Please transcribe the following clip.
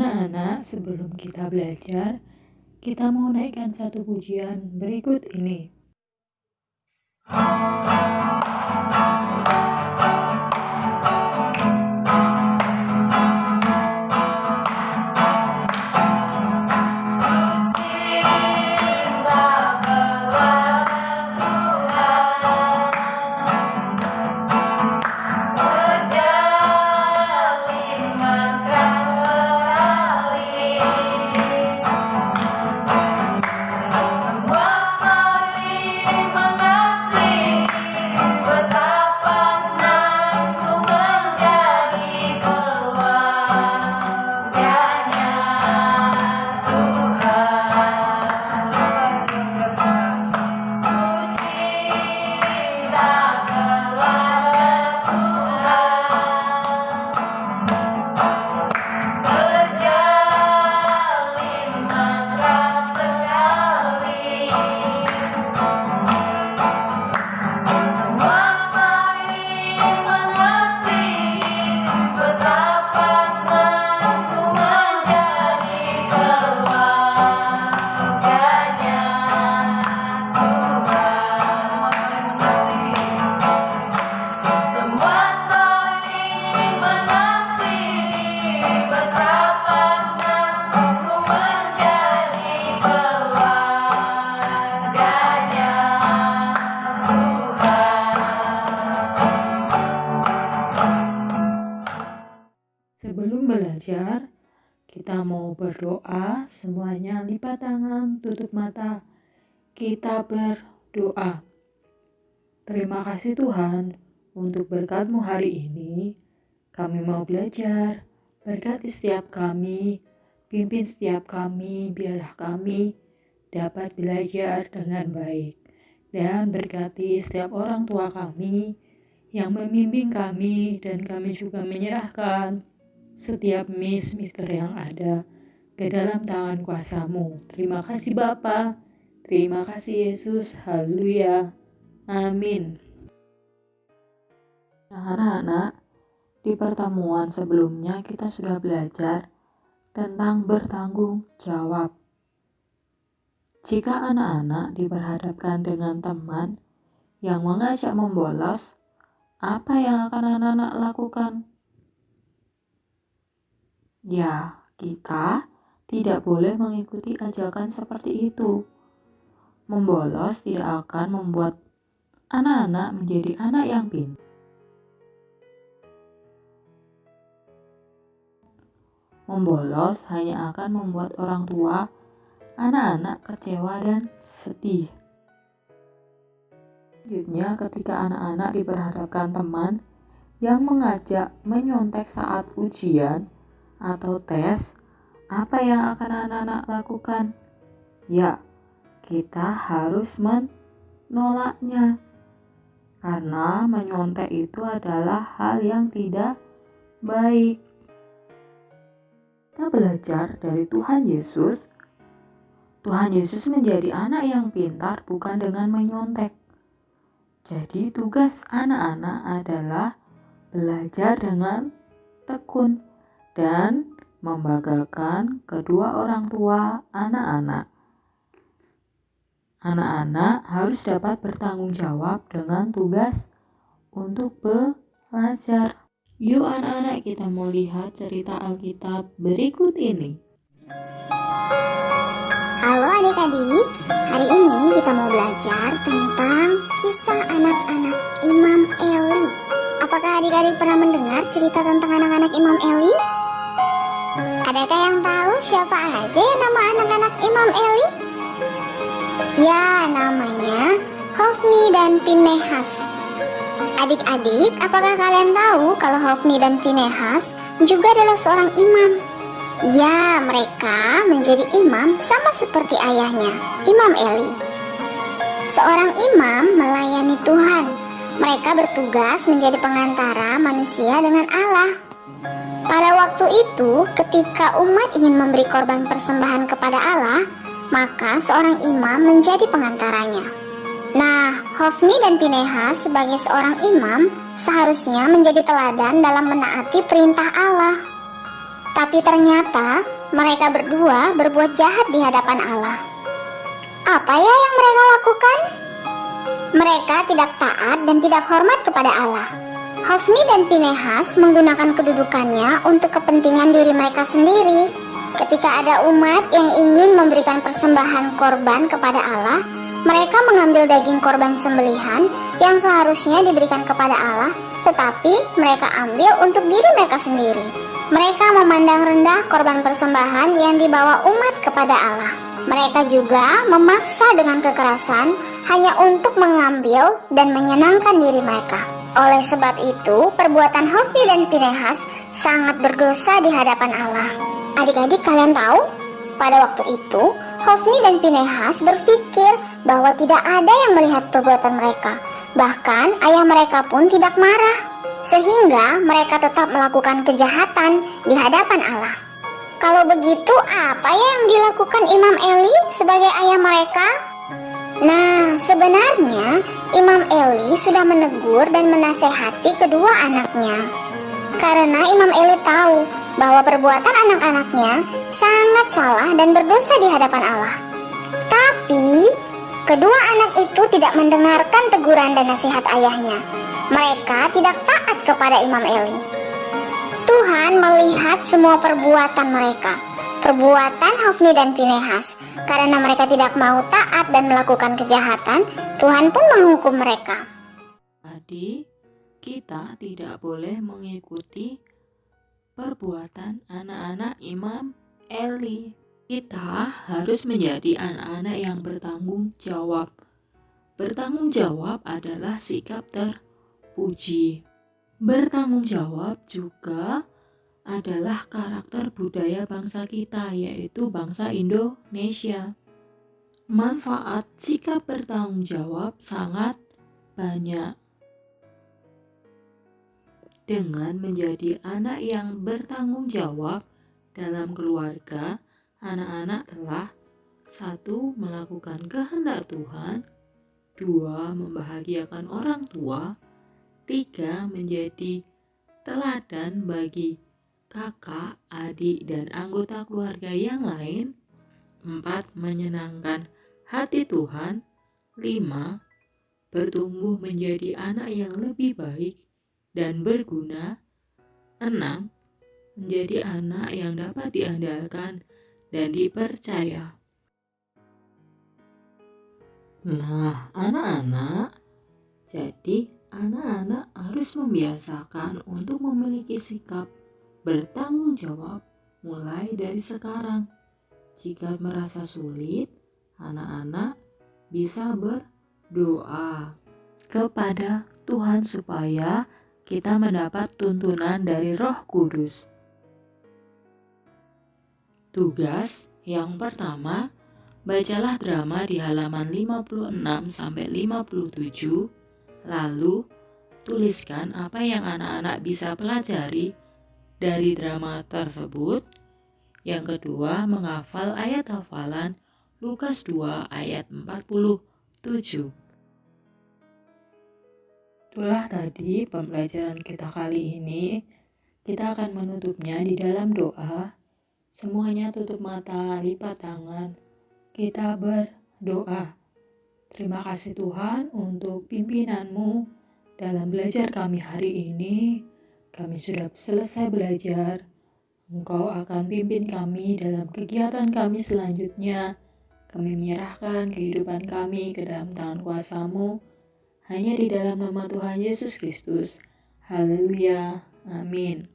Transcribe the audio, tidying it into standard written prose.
Anak-anak, sebelum kita belajar, kita mau naikkan satu pujian berikut ini. Sebelum belajar, kita mau berdoa, semuanya lipat tangan, tutup mata. Kita berdoa. Terima kasih Tuhan untuk berkat-Mu hari ini. Kami mau belajar, berkati setiap kami, pimpin setiap kami, biarlah kami dapat belajar dengan baik. Dan berkati setiap orang tua kami yang membimbing kami, dan kami juga menyerahkan setiap mister yang ada ke dalam tangan kuasa-Mu. Terima kasih Bapa, terima kasih Yesus, haleluya, amin. Nah, anak-anak, di pertemuan sebelumnya kita sudah belajar tentang bertanggung jawab. Jika anak-anak diperhadapkan dengan teman yang mengajak membolos, apa yang akan anak-anak lakukan? Ya, kita tidak boleh mengikuti ajakan seperti itu. Membolos tidak akan membuat anak-anak menjadi anak yang pintar. Membolos hanya akan membuat orang tua anak-anak kecewa dan sedih. Selanjutnya, ketika anak-anak diperhadapkan teman yang mengajak menyontek saat ujian atau tes, apa yang akan anak-anak lakukan? Ya, kita harus menolaknya. Karena menyontek itu adalah hal yang tidak baik. Kita belajar dari Tuhan Yesus. Tuhan Yesus menjadi anak yang pintar bukan dengan menyontek. Jadi tugas anak-anak adalah belajar dengan tekun dan membanggakan kedua orang tua anak-anak. Anak-anak harus dapat bertanggung jawab dengan tugas untuk belajar. Yuk anak-anak, kita mau lihat cerita Alkitab berikut ini. Halo adik-adik, hari ini kita mau belajar tentang kisah anak-anak Imam Eli. Apakah adik-adik pernah mendengar cerita tentang anak-anak Imam Eli? Adakah yang tahu siapa aja yang nama anak-anak Imam Eli? Ya, namanya Hofni dan Pinehas. Adik-adik, apakah kalian tahu kalau Hofni dan Pinehas juga adalah seorang imam? Ya, mereka menjadi imam sama seperti ayahnya, Imam Eli. Seorang imam melayani Tuhan. Mereka bertugas menjadi pengantara manusia dengan Allah. Pada waktu itu, ketika umat ingin memberi korban persembahan kepada Allah, maka seorang imam menjadi pengantaranya. Nah, Hofni dan Pinehas sebagai seorang imam seharusnya menjadi teladan dalam menaati perintah Allah. Tapi ternyata mereka berdua berbuat jahat di hadapan Allah. Apa ya yang mereka lakukan? Mereka tidak taat dan tidak hormat kepada Allah. Hofni dan Pinehas menggunakan kedudukannya untuk kepentingan diri mereka sendiri. Ketika ada umat yang ingin memberikan persembahan korban kepada Allah, mereka mengambil daging korban sembelihan yang seharusnya diberikan kepada Allah, tetapi mereka ambil untuk diri mereka sendiri. Mereka memandang rendah korban persembahan yang dibawa umat kepada Allah. Mereka juga memaksa dengan kekerasan hanya untuk mengambil dan menyenangkan diri mereka. Oleh sebab itu, perbuatan Hofni dan Pinehas sangat berdosa di hadapan Allah. Adik-adik, kalian tahu? Pada waktu itu, Hofni dan Pinehas berpikir bahwa tidak ada yang melihat perbuatan mereka. Bahkan ayah mereka pun tidak marah, sehingga mereka tetap melakukan kejahatan di hadapan Allah. Kalau begitu, apa yang dilakukan Imam Eli sebagai ayah mereka? Nah, sebenarnya Imam Eli sudah menegur dan menasehati kedua anaknya. Karena Imam Eli tahu bahwa perbuatan anak-anaknya sangat salah dan berdosa di hadapan Allah. Tapi, kedua anak itu tidak mendengarkan teguran dan nasihat ayahnya. Mereka tidak taat kepada Imam Eli. Tuhan melihat semua perbuatan mereka, perbuatan Hofni dan Pinehas. Karena mereka tidak mau taat dan melakukan kejahatan, Tuhan pun menghukum mereka. Jadi, kita tidak boleh mengikuti perbuatan anak-anak Imam Eli. Kita harus menjadi anak-anak yang bertanggung jawab. Bertanggung jawab adalah sikap terpuji. Bertanggung jawab juga adalah karakter budaya bangsa kita, yaitu bangsa Indonesia. Manfaat sikap bertanggung jawab sangat banyak. Dengan menjadi anak yang bertanggung jawab dalam keluarga, anak-anak telah 1. Melakukan kehendak Tuhan, 2. Membahagiakan orang tua, 3. Menjadi teladan bagi kakak, adik, dan anggota keluarga yang lain, 4. Menyenangkan hati Tuhan, 5. Bertumbuh menjadi anak yang lebih baik dan berguna, 6. Menjadi anak yang dapat diandalkan dan dipercaya. Nah, anak-anak, jadi anak-anak harus membiasakan untuk memiliki sikap bertanggung jawab mulai dari sekarang. Jika merasa sulit, anak-anak bisa berdoa kepada Tuhan supaya kita mendapat tuntunan dari Roh Kudus. Tugas yang pertama, bacalah drama di halaman 56-57, lalu tuliskan apa yang anak-anak bisa pelajari dari drama tersebut. Yang kedua, menghafal ayat hafalan Lukas 2 ayat 47. Itulah tadi pembelajaran kita kali ini. Kita akan menutupnya di dalam doa. Semuanya tutup mata, lipat tangan. Kita berdoa. Terima kasih Tuhan untuk pimpinan-Mu dalam belajar kami hari ini. Kami sudah selesai belajar. Engkau akan pimpin kami dalam kegiatan kami selanjutnya. Kami menyerahkan kehidupan kami ke dalam tangan kuasa-Mu. Hanya di dalam nama Tuhan Yesus Kristus. Haleluya. Amin.